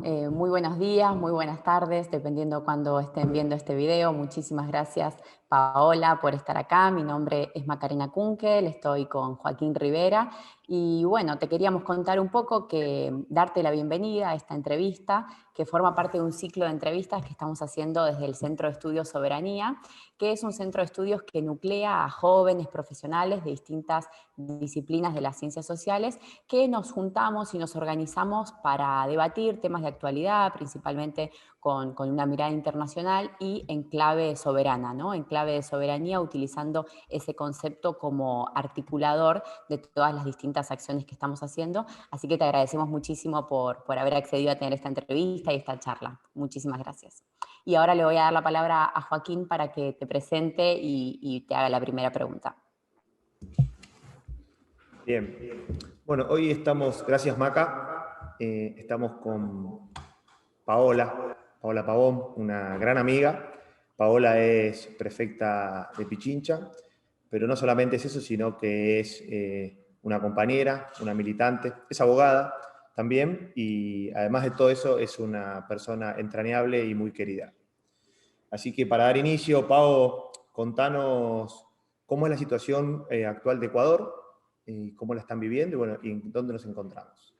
Muy buenos días, muy buenas tardes, dependiendo cuando estén viendo este video. Muchísimas gracias, Paola, por estar acá. Mi nombre es Macarena Kunkel, estoy con Joaquín Rivera. Y bueno, te queríamos contar un poco, darte la bienvenida a esta entrevista, que forma parte de un ciclo de entrevistas que estamos haciendo desde el Centro de Estudios Soberanía, que es un centro de estudios que nuclea a jóvenes profesionales de distintas disciplinas de las ciencias sociales, que nos juntamos y nos organizamos para debatir temas de actualidad, principalmente con una mirada internacional y en clave soberana, ¿no? En clave de soberanía, utilizando ese concepto como articulador de todas las distintas acciones que estamos haciendo. Así que te agradecemos muchísimo por haber accedido a tener esta entrevista y esta charla. Muchísimas gracias. Y ahora le voy a dar la palabra a Joaquín para que te presente y te haga la primera pregunta. Bien. Bueno, hoy estamos, gracias Maca, estamos con Paola Pavón, una gran amiga. Paola es prefecta de Pichincha, pero no solamente es eso, sino que es una compañera, una militante, es abogada también, y además de todo eso es una persona entrañable y muy querida. Así que para dar inicio, Pao, contanos cómo es la situación actual de Ecuador, y cómo la están viviendo y, bueno, y en dónde nos encontramos.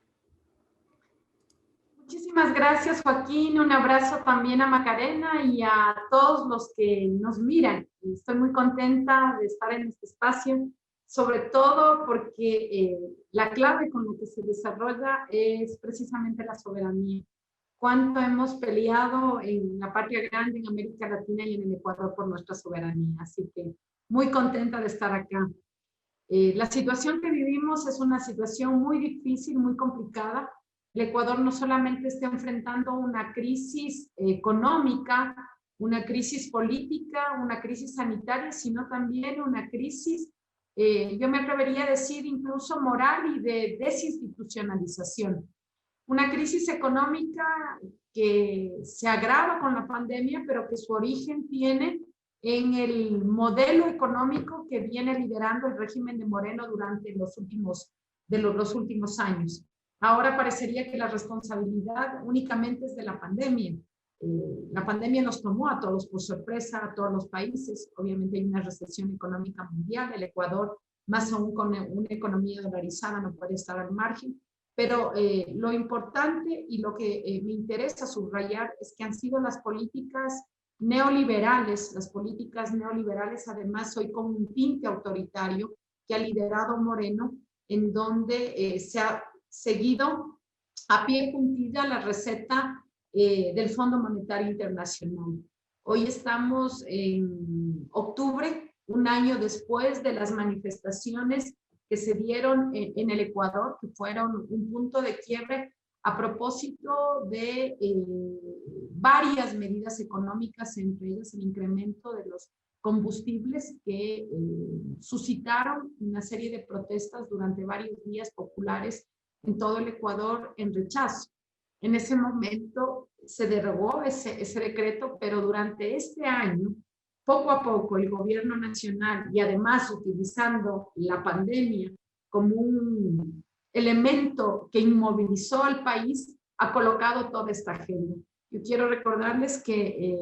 Muchísimas gracias, Joaquín. Un abrazo también a Macarena y a todos los que nos miran. Estoy muy contenta de estar en este espacio, sobre todo porque la clave con lo que se desarrolla es precisamente la soberanía. Cuánto hemos peleado en la patria grande, en América Latina y en el Ecuador por nuestra soberanía. Así que muy contenta de estar acá. La situación que vivimos es una situación muy difícil, muy complicada. El Ecuador no solamente está enfrentando una crisis económica, una crisis política, una crisis sanitaria, sino también una crisis, yo me atrevería a decir, incluso moral y de desinstitucionalización. Una crisis económica que se agrava con la pandemia, pero que su origen tiene en el modelo económico que viene liderando el régimen de Moreno durante los últimos años. Ahora parecería que la responsabilidad únicamente es de la pandemia. La pandemia nos tomó a todos por sorpresa, a todos los países. Obviamente hay una recesión económica mundial. El Ecuador, más aún con una economía dolarizada, no puede estar al margen. Pero lo importante y lo que me interesa subrayar es que han sido las políticas neoliberales, además hoy con un tinte autoritario que ha liderado Moreno, en donde se ha seguido a pie juntilla la receta del Fondo Monetario Internacional. Hoy estamos en octubre, un año después de las manifestaciones que se dieron en el Ecuador, que fueron un punto de quiebre a propósito de varias medidas económicas, entre ellas el incremento de los combustibles que suscitaron una serie de protestas durante varios días populares en todo el Ecuador en rechazo. En ese momento se derogó ese decreto, pero durante este año, poco a poco, el gobierno nacional, y además utilizando la pandemia como un elemento que inmovilizó al país, ha colocado toda esta agenda. Yo quiero recordarles que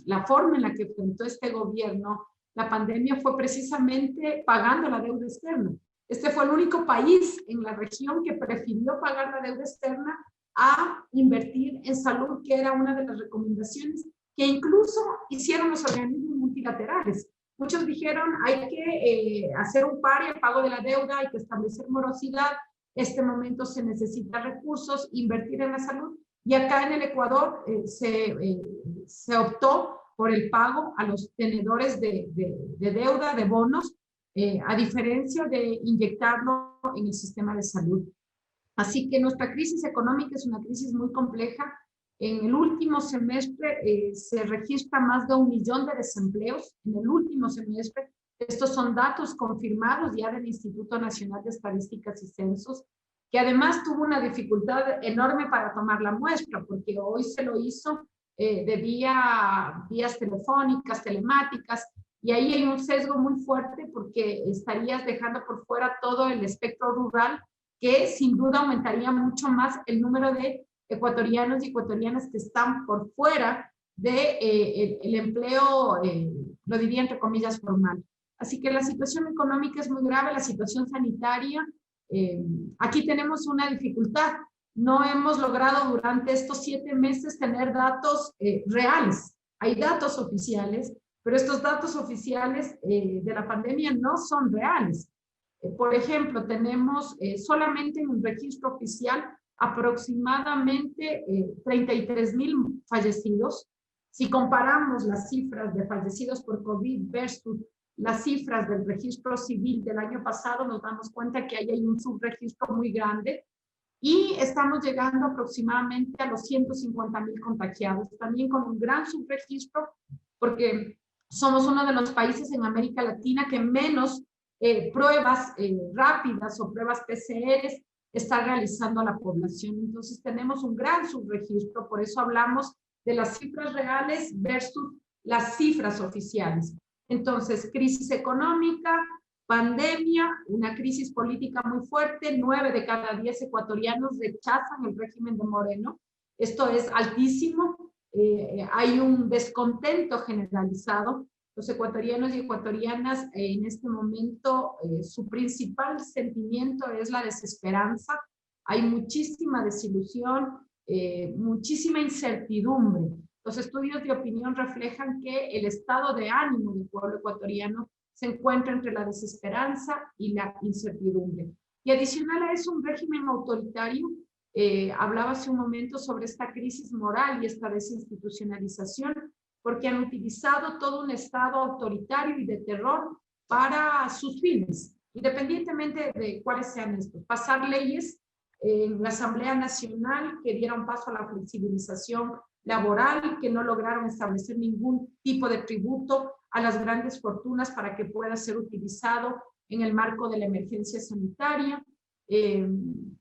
la forma en la que enfrentó este gobierno la pandemia fue precisamente pagando la deuda externa. Este fue el único país en la región que prefirió pagar la deuda externa a invertir en salud, que era una de las recomendaciones que incluso hicieron los organismos multilaterales. Muchos dijeron, hay que hacer un pare al pago de la deuda, hay que establecer morosidad, este momento se necesita recursos, invertir en la salud, y acá en el Ecuador se optó por el pago a los tenedores de deuda, de bonos, a diferencia de inyectarlo en el sistema de salud. Así que nuestra crisis económica es una crisis muy compleja. En el último semestre se registra más de 1 millón de desempleos. En el último semestre, estos son datos confirmados ya del Instituto Nacional de Estadísticas y Censos, que además tuvo una dificultad enorme para tomar la muestra, porque hoy se lo hizo de vías telefónicas, telemáticas, y ahí hay un sesgo muy fuerte porque estarías dejando por fuera todo el espectro rural, que sin duda aumentaría mucho más el número de ecuatorianos y ecuatorianas que están por fuera de el empleo, lo diría entre comillas, formal. Así que la situación económica es muy grave, la situación sanitaria. Aquí tenemos una dificultad. No hemos logrado durante estos 7 meses tener datos reales. Hay datos oficiales, pero estos datos oficiales de la pandemia no son reales. Por ejemplo, tenemos solamente en un registro oficial aproximadamente 33,000 fallecidos. Si comparamos las cifras de fallecidos por COVID versus las cifras del registro civil del año pasado, nos damos cuenta que ahí hay un subregistro muy grande y estamos llegando aproximadamente a los 150,000 contagiados, también con un gran subregistro, porque somos uno de los países en América Latina que menos pruebas rápidas o pruebas PCR está realizando a la población. Entonces tenemos un gran subregistro, por eso hablamos de las cifras reales versus las cifras oficiales. Entonces, crisis económica, pandemia, una crisis política muy fuerte, 9 de cada 10 ecuatorianos rechazan el régimen de Moreno. Esto es altísimo, hay un descontento generalizado. Los ecuatorianos y ecuatorianas en este momento, su principal sentimiento es la desesperanza. Hay muchísima desilusión, muchísima incertidumbre. Los estudios de opinión reflejan que el estado de ánimo del pueblo ecuatoriano se encuentra entre la desesperanza y la incertidumbre. Y adicional a eso, un régimen autoritario. Hablaba hace un momento sobre esta crisis moral y esta desinstitucionalización, porque han utilizado todo un estado autoritario y de terror para sus fines, independientemente de cuáles sean estos. Pasar leyes en la Asamblea Nacional que dieron paso a la flexibilización laboral, que no lograron establecer ningún tipo de tributo a las grandes fortunas para que pueda ser utilizado en el marco de la emergencia sanitaria.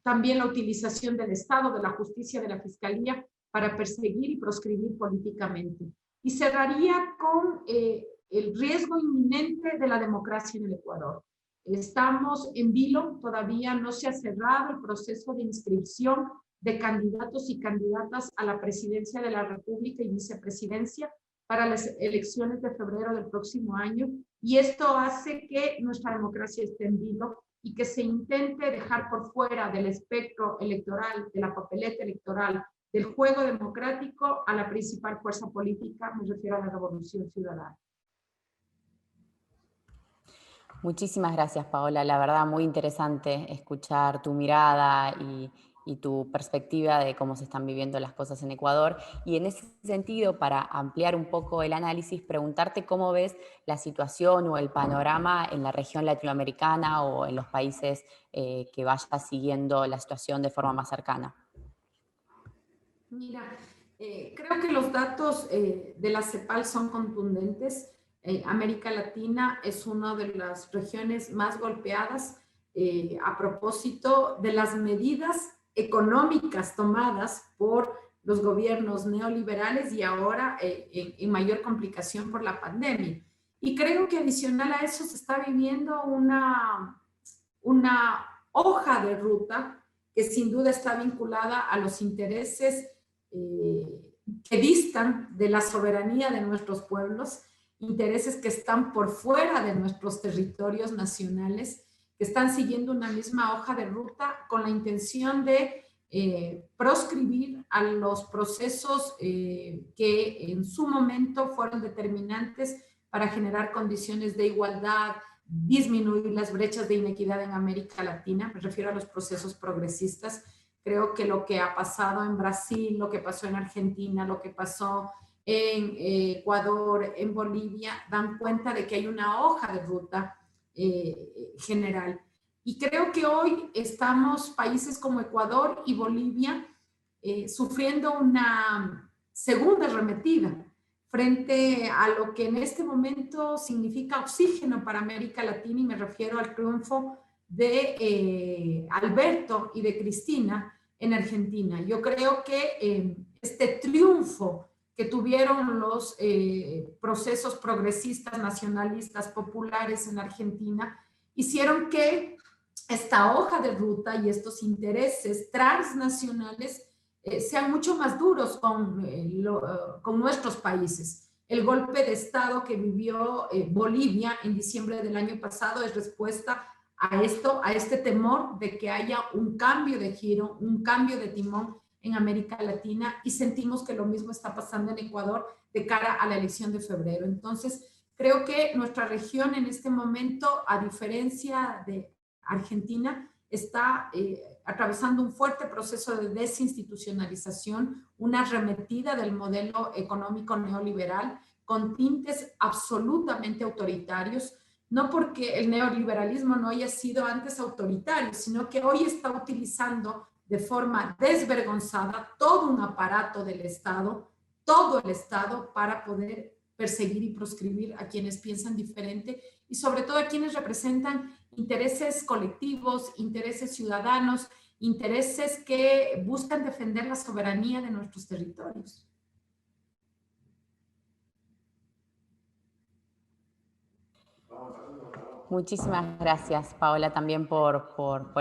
También la utilización del Estado, de la justicia, de la fiscalía para perseguir y proscribir políticamente. Y cerraría con el riesgo inminente de la democracia en el Ecuador. Estamos en vilo, todavía no se ha cerrado el proceso de inscripción de candidatos y candidatas a la presidencia de la República y vicepresidencia para las elecciones de febrero del próximo año. Y esto hace que nuestra democracia esté en vilo y que se intente dejar por fuera del espectro electoral, de la papeleta electoral, del juego democrático a la principal fuerza política, me refiero a la Revolución Ciudadana. Muchísimas gracias, Paola. La verdad, muy interesante escuchar tu mirada y tu perspectiva de cómo se están viviendo las cosas en Ecuador. Y en ese sentido, para ampliar un poco el análisis, preguntarte cómo ves la situación o el panorama en la región latinoamericana o en los países que vayas siguiendo la situación de forma más cercana. Mira, creo que los datos de la CEPAL son contundentes. América Latina es una de las regiones más golpeadas a propósito de las medidas económicas tomadas por los gobiernos neoliberales y ahora en mayor complicación por la pandemia. Y creo que adicional a eso se está viviendo una hoja de ruta que sin duda está vinculada a los intereses que distan de la soberanía de nuestros pueblos, intereses que están por fuera de nuestros territorios nacionales, que están siguiendo una misma hoja de ruta con la intención de proscribir a los procesos que en su momento fueron determinantes para generar condiciones de igualdad, disminuir las brechas de inequidad en América Latina. Me refiero a los procesos progresistas. Creo que lo que ha pasado en Brasil, lo que pasó en Argentina, lo que pasó en Ecuador, en Bolivia, dan cuenta de que hay una hoja de ruta general. Y creo que hoy estamos, países como Ecuador y Bolivia, sufriendo una segunda arremetida frente a lo que en este momento significa oxígeno para América Latina, y me refiero al triunfo de Alberto y de Cristina en Argentina. Yo creo que este triunfo que tuvieron los procesos progresistas, nacionalistas, populares en Argentina, hicieron que esta hoja de ruta y estos intereses transnacionales sean mucho más duros con nuestros países. El golpe de Estado que vivió Bolivia en diciembre del año pasado es respuesta a esto, a este temor de que haya un cambio de giro, un cambio de timón en América Latina, y sentimos que lo mismo está pasando en Ecuador de cara a la elección de febrero. Entonces, creo que nuestra región en este momento, a diferencia de Argentina, está atravesando un fuerte proceso de desinstitucionalización, una arremetida del modelo económico neoliberal con tintes absolutamente autoritarios, no porque el neoliberalismo no haya sido antes autoritario, sino que hoy está utilizando de forma desvergonzada todo un aparato del Estado, todo el Estado, para poder perseguir y proscribir a quienes piensan diferente y sobre todo a quienes representan intereses colectivos, intereses ciudadanos, intereses que buscan defender la soberanía de nuestros territorios. Muchísimas gracias, Paola, también por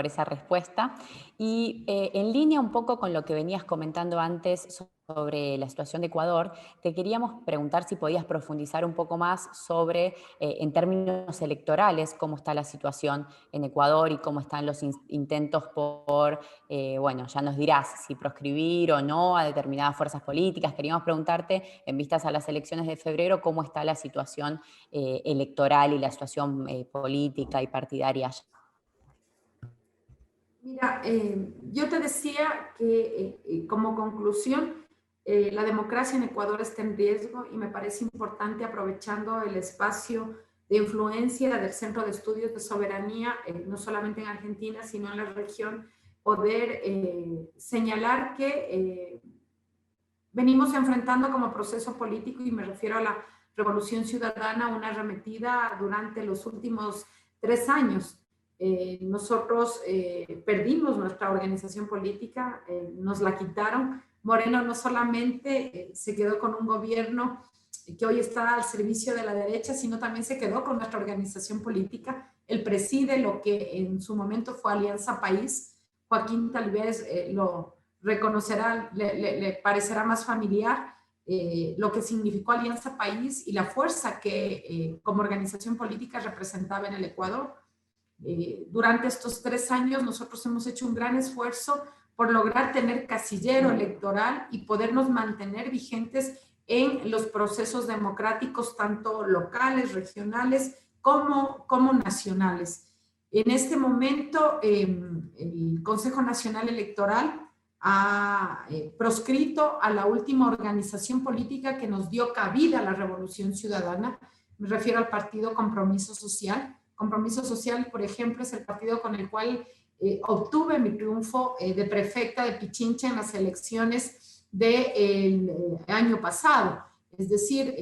esa respuesta. Y en línea un poco con lo que venías comentando antes sobre la situación de Ecuador, te queríamos preguntar si podías profundizar un poco más sobre, en términos electorales, cómo está la situación en Ecuador y cómo están los intentos por, bueno, ya nos dirás si proscribir o no a determinadas fuerzas políticas. Queríamos preguntarte, en vistas a las elecciones de febrero, cómo está la situación electoral y la situación política y partidaria allá. Mira, yo te decía que como conclusión, la democracia en Ecuador está en riesgo y me parece importante, aprovechando el espacio de influencia del Centro de Estudios de Soberanía, no solamente en Argentina, sino en la región, poder señalar que venimos enfrentando como proceso político, y me refiero a la Revolución Ciudadana, una arremetida durante los últimos 3 años. Nosotros perdimos nuestra organización política, nos la quitaron. Moreno no solamente se quedó con un gobierno que hoy está al servicio de la derecha, sino también se quedó con nuestra organización política. Él preside lo que en su momento fue Alianza País. Joaquín tal vez lo reconocerá, le parecerá más familiar lo que significó Alianza País y la fuerza que como organización política representaba en el Ecuador. Durante estos 3 años nosotros hemos hecho un gran esfuerzo por lograr tener casillero electoral y podernos mantener vigentes en los procesos democráticos, tanto locales, regionales, como nacionales. En este momento, el Consejo Nacional Electoral ha proscrito a la última organización política que nos dio cabida a la Revolución Ciudadana. Me refiero al partido Compromiso Social. Compromiso Social, por ejemplo, es el partido con el cual obtuve mi triunfo de prefecta de Pichincha en las elecciones del año pasado. Es decir,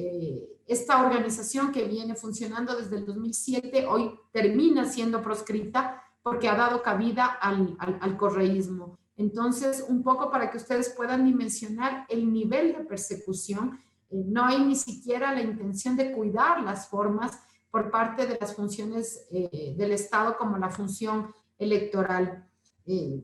esta organización que viene funcionando desde el 2007 hoy termina siendo proscrita porque ha dado cabida al correísmo. Entonces, un poco para que ustedes puedan dimensionar el nivel de persecución, no hay ni siquiera la intención de cuidar las formas por parte de las funciones del Estado como la función electoral.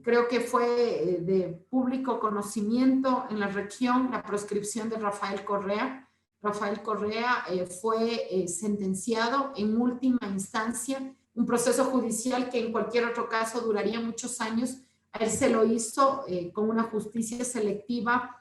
Creo que fue de público conocimiento en la región la proscripción de Rafael Correa. Rafael Correa fue sentenciado en última instancia, un proceso judicial que en cualquier otro caso duraría muchos años. A él se lo hizo con una justicia selectiva,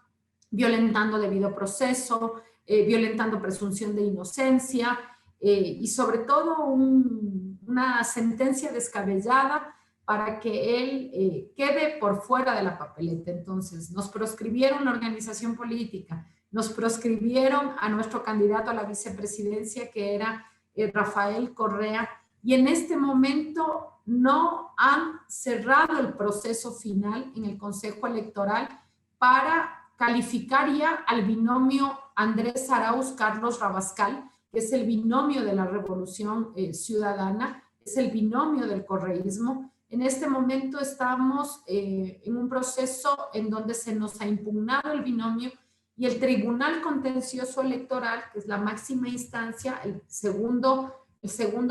violentando debido proceso, violentando presunción de inocencia, y sobre todo una sentencia descabellada para que él quede por fuera de la papeleta. Entonces, nos proscribieron la organización política, nos proscribieron a nuestro candidato a la vicepresidencia, que era Rafael Correa, y en este momento no han cerrado el proceso final en el Consejo Electoral para calificar ya al binomio Andrés Arauz-Carlos Rabascal, que es el binomio de la Revolución Ciudadana, es el binomio del correísmo. En este momento estamos en un proceso en donde se nos ha impugnado el binomio y el Tribunal Contencioso Electoral, que es la máxima instancia, el segundo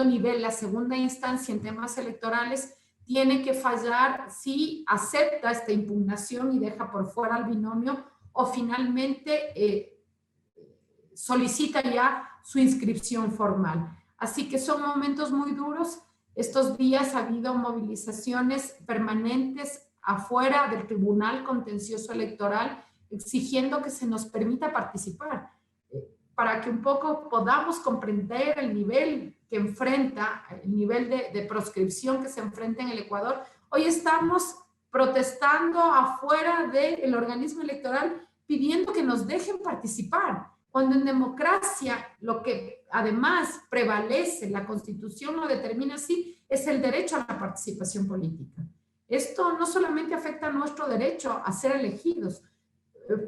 nivel, la segunda instancia en temas electorales, tiene que fallar si acepta esta impugnación y deja por fuera al binomio o finalmente solicita ya su inscripción formal. Así que son momentos muy duros. Estos días ha habido movilizaciones permanentes afuera del Tribunal Contencioso Electoral exigiendo que se nos permita participar, para que un poco podamos comprender el nivel que enfrenta, el nivel de proscripción que se enfrenta en el Ecuador. Hoy estamos protestando afuera del organismo electoral pidiendo que nos dejen participar, cuando en democracia lo que además prevalece, la Constitución lo determina así, es el derecho a la participación política. Esto no solamente afecta a nuestro derecho a ser elegidos,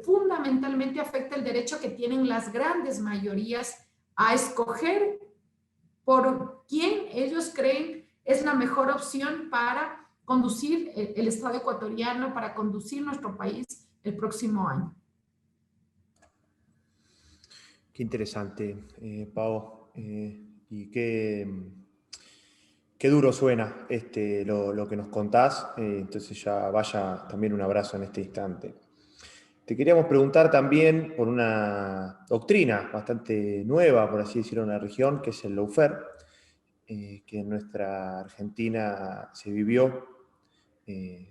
fundamentalmente afecta el derecho que tienen las grandes mayorías a escoger por quién ellos creen es la mejor opción para conducir el Estado ecuatoriano, para conducir nuestro país el próximo año. Qué interesante, Pau. Y qué duro suena lo que nos contás. Entonces ya vaya también un abrazo en este instante. Te queríamos preguntar también por una doctrina bastante nueva, por así decirlo, en la región, que es el lawfare, que en nuestra Argentina se vivió,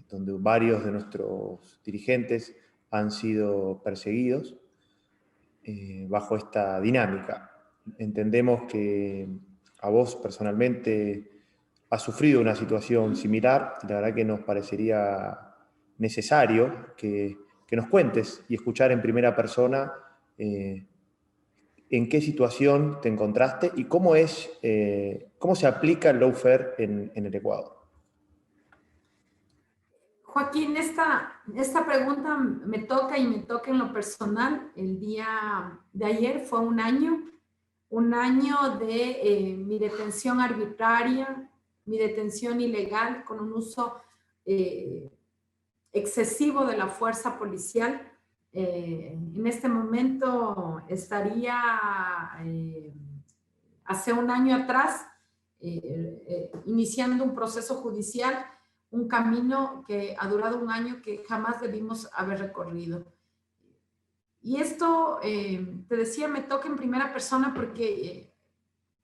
donde varios de nuestros dirigentes han sido perseguidos bajo esta dinámica. Entendemos que a vos personalmente has sufrido una situación similar, y la verdad que nos parecería necesario que nos cuentes y escuchar en primera persona en qué situación te encontraste y cómo se aplica el lawfare en el Ecuador. Joaquín, esta pregunta me toca en lo personal. El día de ayer fue un año de mi detención arbitraria, mi detención ilegal con un uso excesivo de la fuerza policial. En este momento estaría hace un año atrás iniciando un proceso judicial, un camino que ha durado un año que jamás debimos haber recorrido. Y esto, te decía, me toca en primera persona porque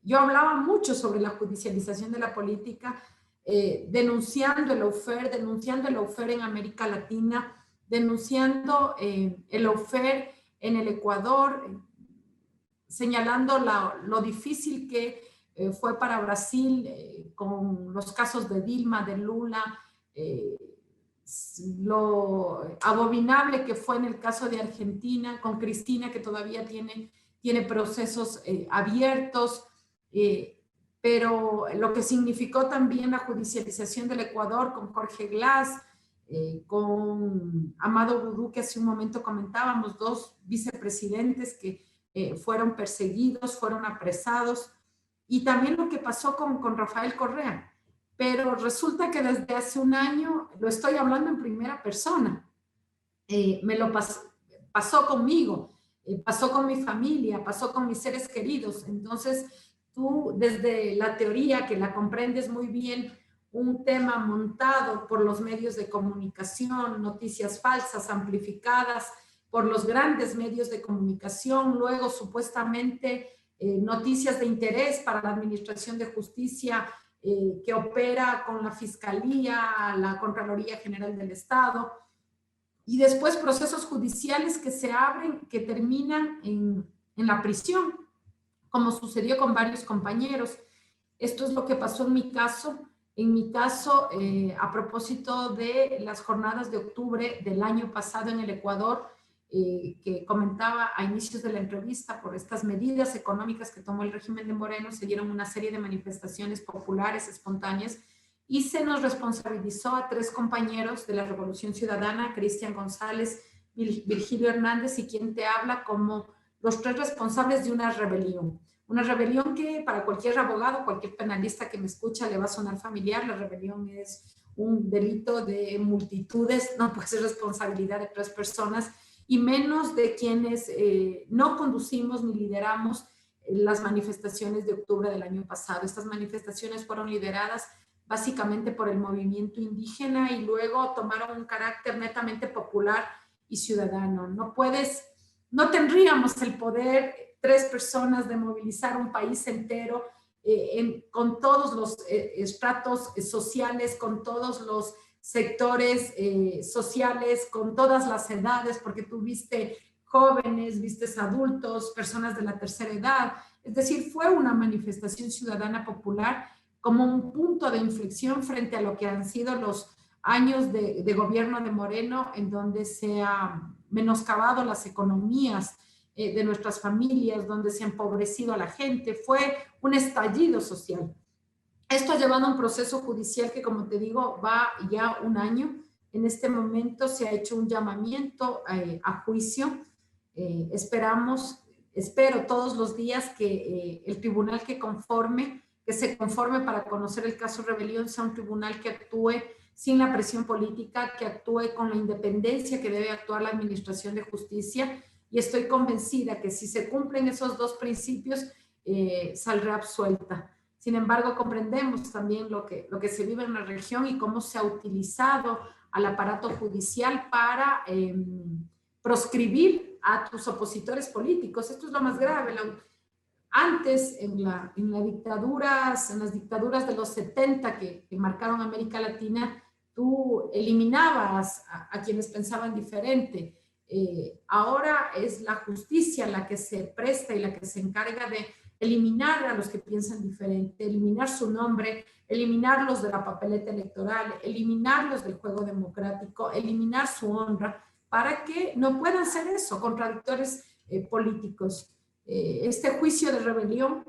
yo hablaba mucho sobre la judicialización de la política, denunciando el lawfare en América Latina, denunciando el lawfare en el Ecuador, señalando lo difícil que fue para Brasil con los casos de Dilma, de Lula, lo abominable que fue en el caso de Argentina, con Cristina, que todavía tiene procesos abiertos, pero lo que significó también la judicialización del Ecuador con Jorge Glass, con Amado Vudú, que hace un momento comentábamos, dos vicepresidentes que fueron perseguidos, fueron apresados, y también lo que pasó con Rafael Correa. Pero resulta que desde hace un año, lo estoy hablando en primera persona, me lo pasó conmigo, pasó con mi familia, pasó con mis seres queridos. Entonces, tú desde la teoría, que la comprendes muy bien, un tema montado por los medios de comunicación, noticias falsas, amplificadas por los grandes medios de comunicación, luego supuestamente noticias de interés para la Administración de Justicia que opera con la Fiscalía, la Contraloría General del Estado, y después procesos judiciales que se abren, que terminan en la prisión, como sucedió con varios compañeros. Esto es lo que pasó en mi caso. En mi caso, a propósito de las jornadas de octubre del año pasado en el Ecuador, que comentaba a inicios de la entrevista, por estas medidas económicas que tomó el régimen de Moreno, se dieron una serie de manifestaciones populares, espontáneas, y se nos responsabilizó a 3 compañeros de la Revolución Ciudadana, Cristian González, Virgilio Hernández y quien te habla, como los 3 responsables de una rebelión. Una rebelión que para cualquier abogado, cualquier penalista que me escucha le va a sonar familiar. La rebelión es un delito de multitudes, no puede ser responsabilidad de 3 personas, y menos de quienes no conducimos ni lideramos las manifestaciones de octubre del año pasado. Estas manifestaciones fueron lideradas básicamente por el movimiento indígena y luego tomaron un carácter netamente popular y ciudadano. No tendríamos el poder, 3 personas, de movilizar un país entero con todos los estratos sociales, con todos los sectores sociales, con todas las edades, porque tú viste jóvenes, viste adultos, personas de la tercera edad. Es decir, fue una manifestación ciudadana popular como un punto de inflexión frente a lo que han sido los años de gobierno de Moreno, en donde se han menoscabado las economías de nuestras familias, donde se ha empobrecido a la gente. Fue un estallido social. Esto ha llevado a un proceso judicial que, como te digo, va ya un año. En este momento se ha hecho un llamamiento a juicio. Espero todos los días que el tribunal que se conforme para conocer el caso Rebelión sea un tribunal que actúe sin la presión política, que actúe con la independencia que debe actuar la Administración de Justicia, y estoy convencida que si se cumplen esos 2 principios, saldré absuelta. Sin embargo, comprendemos también lo que se vive en la región y cómo se ha utilizado al aparato judicial para proscribir a tus opositores políticos. Esto es lo más grave. Antes, en las dictaduras de los 70 que marcaron América Latina, tú eliminabas a quienes pensaban diferente. Ahora es la justicia la que se presta y la que se encarga de eliminar a los que piensan diferente, eliminar su nombre, eliminarlos de la papeleta electoral, eliminarlos del juego democrático, eliminar su honra, para que no puedan ser eso, contradictores políticos. Este juicio de rebelión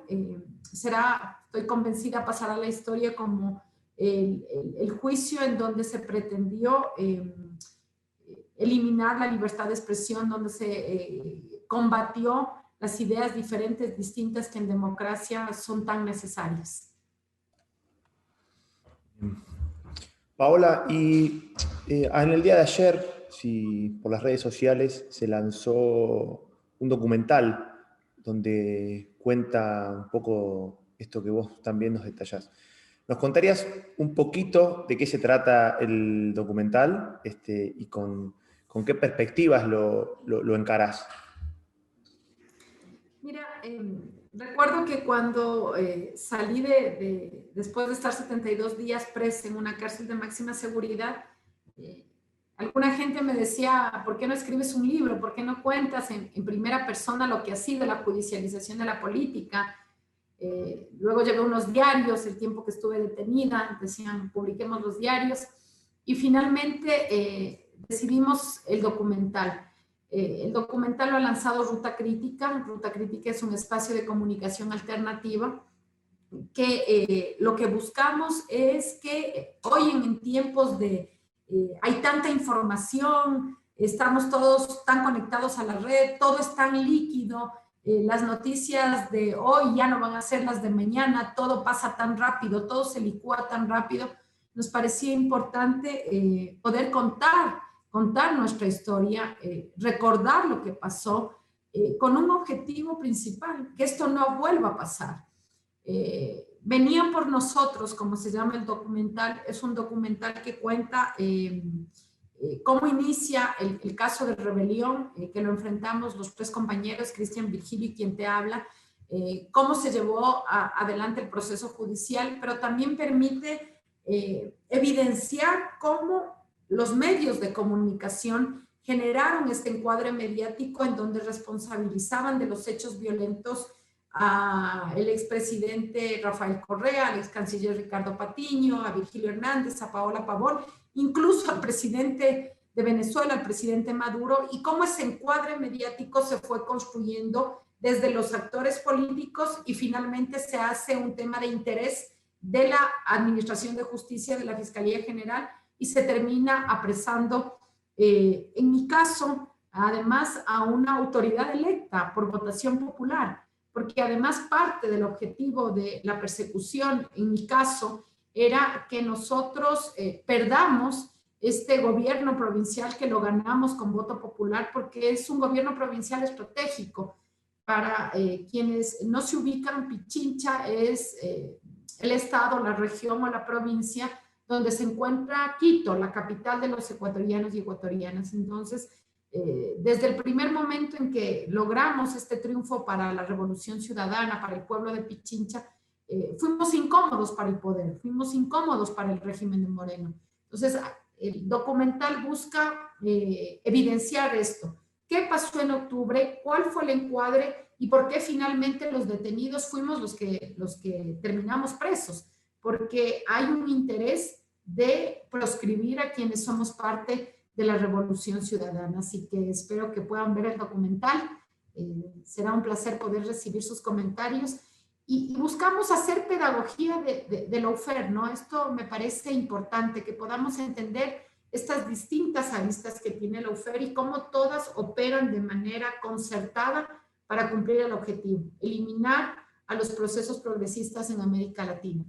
estoy convencida, pasará a la historia como el juicio en donde se pretendió eliminar la libertad de expresión, donde se combatió las ideas diferentes, distintas, que en democracia son tan necesarias. Paola, y en el día de ayer, por las redes sociales, se lanzó un documental donde cuenta un poco esto que vos también nos detallás. ¿Nos contarías un poquito de qué se trata el documental y con qué perspectivas lo encarás? Mira, recuerdo que cuando salí después de estar 72 días presa en una cárcel de máxima seguridad, alguna gente me decía, ¿por qué no escribes un libro? ¿Por qué no cuentas en primera persona lo que ha sido la judicialización de la política? Luego llevé unos diarios, el tiempo que estuve detenida, decían, publiquemos los diarios, y finalmente decidimos el documental. El documental lo ha lanzado Ruta Crítica. Ruta Crítica es un espacio de comunicación alternativa que lo que buscamos es que hoy en tiempos hay tanta información, estamos todos tan conectados a la red, todo es tan líquido, las noticias de hoy ya no van a ser las de mañana, todo pasa tan rápido, todo se licúa tan rápido. Nos parecía importante poder contar nuestra historia, recordar lo que pasó, con un objetivo principal, que esto no vuelva a pasar. Venían por nosotros, como se llama el documental. Es un documental que cuenta cómo inicia el caso de Rebelión, que lo enfrentamos los 3 compañeros, Cristian, Virgilio y quien te habla, cómo se llevó adelante el proceso judicial, pero también permite evidenciar cómo los medios de comunicación generaron este encuadre mediático en donde responsabilizaban de los hechos violentos al expresidente Rafael Correa, al ex canciller Ricardo Patiño, a Virgilio Hernández, a Paola Pavón, incluso al presidente de Venezuela, al presidente Maduro, y cómo ese encuadre mediático se fue construyendo desde los actores políticos y finalmente se hace un tema de interés de la Administración de Justicia, de la Fiscalía General, y se termina apresando, en mi caso, además a una autoridad electa por votación popular, porque además parte del objetivo de la persecución, en mi caso, era que nosotros perdamos este gobierno provincial que lo ganamos con voto popular, porque es un gobierno provincial estratégico. Para quienes no se ubican, Pichincha es el estado, la región o la provincia donde se encuentra Quito, la capital de los ecuatorianos y ecuatorianas. Entonces, desde el primer momento en que logramos este triunfo para la Revolución Ciudadana, para el pueblo de Pichincha, fuimos incómodos para el poder, fuimos incómodos para el régimen de Moreno. Entonces, el documental busca evidenciar esto. ¿Qué pasó en octubre? ¿Cuál fue el encuadre? ¿Y por qué finalmente los detenidos fuimos los que terminamos presos? Porque hay un interés de proscribir a quienes somos parte de la Revolución Ciudadana. Así que espero que puedan ver el documental. Será un placer poder recibir sus comentarios. Y buscamos hacer pedagogía de lawfare, ¿no? Esto me parece importante, que podamos entender estas distintas aristas que tiene el lawfare y cómo todas operan de manera concertada para cumplir el objetivo, eliminar a los procesos progresistas en América Latina.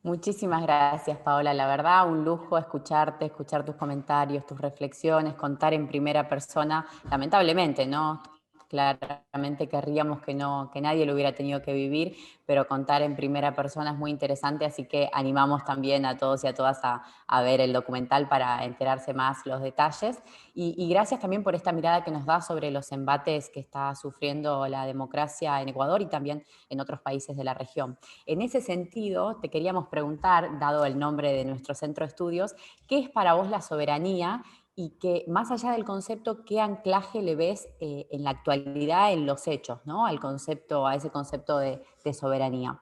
Muchísimas gracias, Paola. La verdad, un lujo escucharte, escuchar tus comentarios, tus reflexiones, contar en primera persona. Lamentablemente, ¿no? Claramente querríamos que nadie lo hubiera tenido que vivir, pero contar en primera persona es muy interesante, así que animamos también a todos y a todas a ver el documental para enterarse más los detalles. Y gracias también por esta mirada que nos da sobre los embates que está sufriendo la democracia en Ecuador y también en otros países de la región. En ese sentido, te queríamos preguntar, dado el nombre de nuestro centro de estudios, ¿qué es para vos la soberanía? Y que más allá del concepto, ¿qué anclaje le ves en la actualidad en los hechos, ¿no? A ese concepto de soberanía.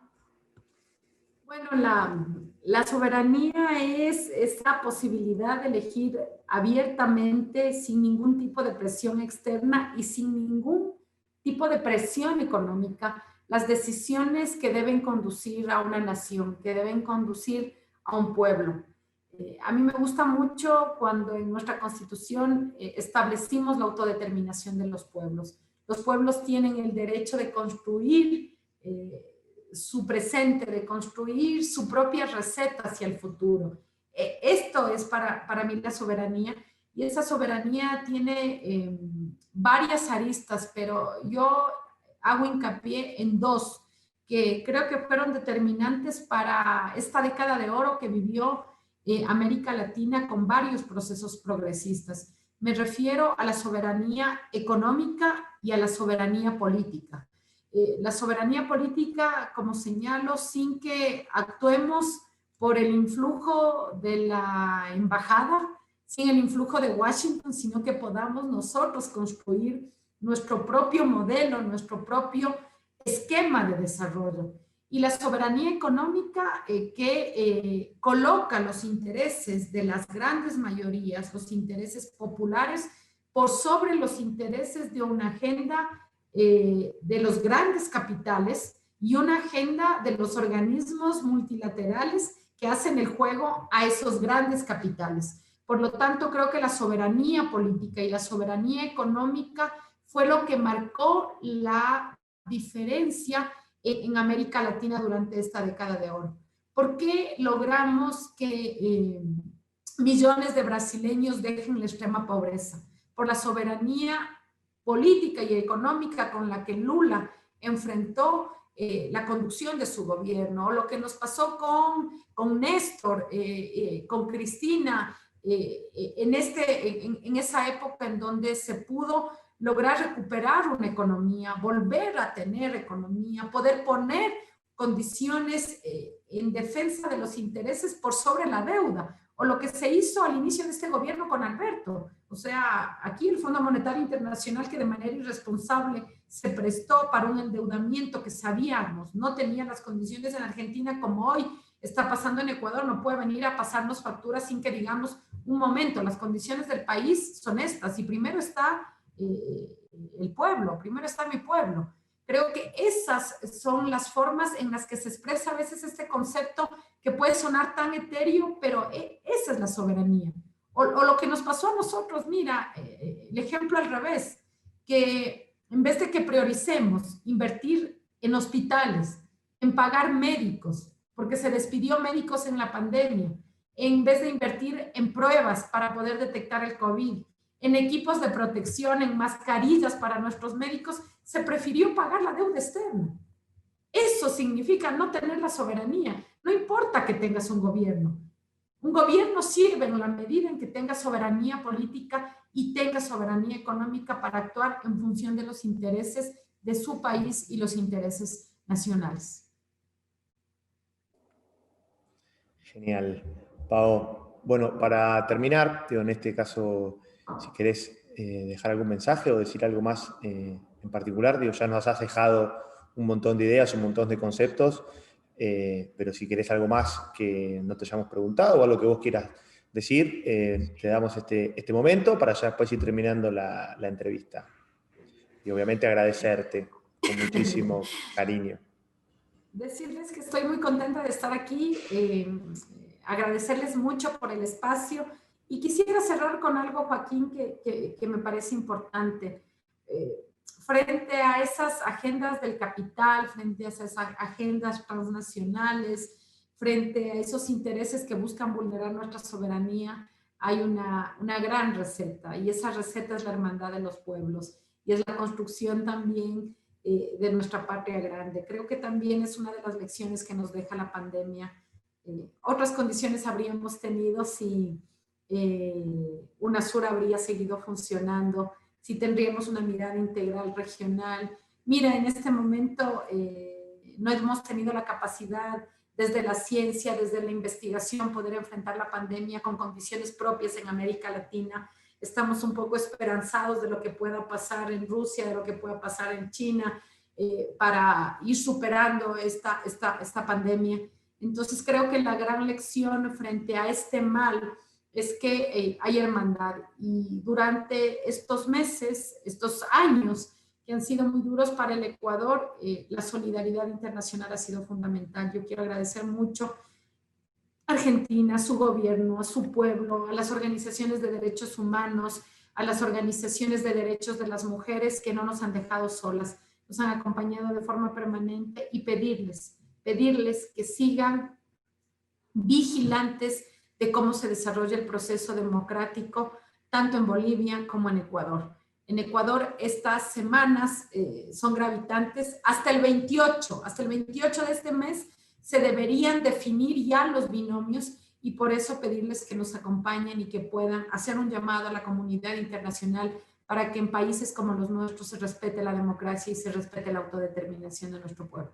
Bueno, la soberanía es esa posibilidad de elegir abiertamente, sin ningún tipo de presión externa y sin ningún tipo de presión económica, las decisiones que deben conducir a una nación, que deben conducir a un pueblo. A mí me gusta mucho cuando en nuestra Constitución establecimos la autodeterminación de los pueblos. Los pueblos tienen el derecho de construir su presente, de construir su propia receta hacia el futuro. Esto es para mí la soberanía, y esa soberanía tiene varias aristas, pero yo hago hincapié en dos que creo que fueron determinantes para esta década de oro que vivió América Latina con varios procesos progresistas. Me refiero a la soberanía económica y a la soberanía política. La soberanía política, como señalo, sin que actuemos por el influjo de la embajada, sin el influjo de Washington, sino que podamos nosotros construir nuestro propio modelo, nuestro propio esquema de desarrollo. Y la soberanía económica que coloca los intereses de las grandes mayorías, los intereses populares, por sobre los intereses de una agenda de los grandes capitales y una agenda de los organismos multilaterales que hacen el juego a esos grandes capitales. Por lo tanto, creo que la soberanía política y la soberanía económica fue lo que marcó la diferencia en América Latina durante esta década de oro. ¿Por qué logramos que millones de brasileños dejen la extrema pobreza? Por la soberanía política y económica con la que Lula enfrentó la conducción de su gobierno, lo que nos pasó con Néstor, con Cristina, en esa época en donde se pudo lograr recuperar una economía, volver a tener economía, poder poner condiciones en defensa de los intereses por sobre la deuda, o lo que se hizo al inicio de este gobierno con Alberto. O sea, aquí el Fondo Monetario Internacional, que de manera irresponsable se prestó para un endeudamiento que sabíamos no tenía las condiciones en Argentina como hoy está pasando en Ecuador, no puede venir a pasarnos facturas sin que digamos, un momento, las condiciones del país son estas, y primero está el pueblo, primero está mi pueblo. Creo que esas son las formas en las que se expresa a veces este concepto que puede sonar tan etéreo, pero esa es la soberanía. O lo que nos pasó a nosotros, mira, el ejemplo al revés, que en vez de que prioricemos invertir en hospitales, en pagar médicos, porque se despidió médicos en la pandemia, en vez de invertir en pruebas para poder detectar el COVID, en equipos de protección, en mascarillas para nuestros médicos, se prefirió pagar la deuda externa. Eso significa no tener la soberanía. No importa que tengas un gobierno. Un gobierno sirve en la medida en que tenga soberanía política y tenga soberanía económica para actuar en función de los intereses de su país y los intereses nacionales. Genial. Pau, bueno, para terminar, en este caso, si querés dejar algún mensaje o decir algo más en particular, ya nos has dejado un montón de ideas, un montón de conceptos, pero si querés algo más que no te hayamos preguntado o algo que vos quieras decir, te damos este momento para ya después ir terminando la entrevista. Y obviamente agradecerte con muchísimo cariño. Decirles que estoy muy contenta de estar aquí, agradecerles mucho por el espacio y quisiera cerrar con algo, Joaquín, que me parece importante. Frente a esas agendas del capital, frente a esas agendas transnacionales, frente a esos intereses que buscan vulnerar nuestra soberanía, hay una gran receta, y esa receta es la hermandad de los pueblos y es la construcción también de nuestra patria grande. Creo que también es una de las lecciones que nos deja la pandemia. Otras condiciones habríamos tenido si UNASUR habría seguido funcionando, si tendríamos una mirada integral regional. Mira, en este momento no hemos tenido la capacidad desde la ciencia, desde la investigación, poder enfrentar la pandemia con condiciones propias en América Latina. Estamos un poco esperanzados de lo que pueda pasar en Rusia, de lo que pueda pasar en China, para ir superando esta pandemia. Entonces creo que la gran lección frente a este mal es que hay hermandad, y durante estos meses, estos años que han sido muy duros para el Ecuador, la solidaridad internacional ha sido fundamental. Yo quiero agradecer mucho a Argentina, a su gobierno, a su pueblo, a las organizaciones de derechos humanos, a las organizaciones de derechos de las mujeres que no nos han dejado solas, nos han acompañado de forma permanente, y pedirles que sigan vigilantes de cómo se desarrolla el proceso democrático, tanto en Bolivia como en Ecuador. En Ecuador estas semanas son gravitantes. Hasta el 28 de este mes se deberían definir ya los binomios, y por eso pedirles que nos acompañen y que puedan hacer un llamado a la comunidad internacional para que en países como los nuestros se respete la democracia y se respete la autodeterminación de nuestro pueblo.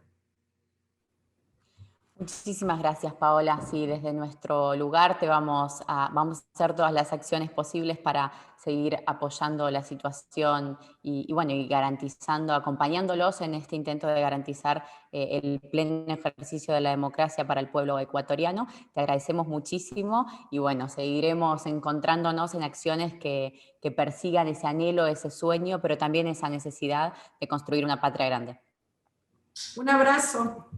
Muchísimas gracias, Paola. Sí, desde nuestro lugar vamos a hacer todas las acciones posibles para seguir apoyando la situación y garantizando, acompañándolos en este intento de garantizar el pleno ejercicio de la democracia para el pueblo ecuatoriano. Te agradecemos muchísimo y seguiremos encontrándonos en acciones que persigan ese anhelo, ese sueño, pero también esa necesidad de construir una patria grande. Un abrazo.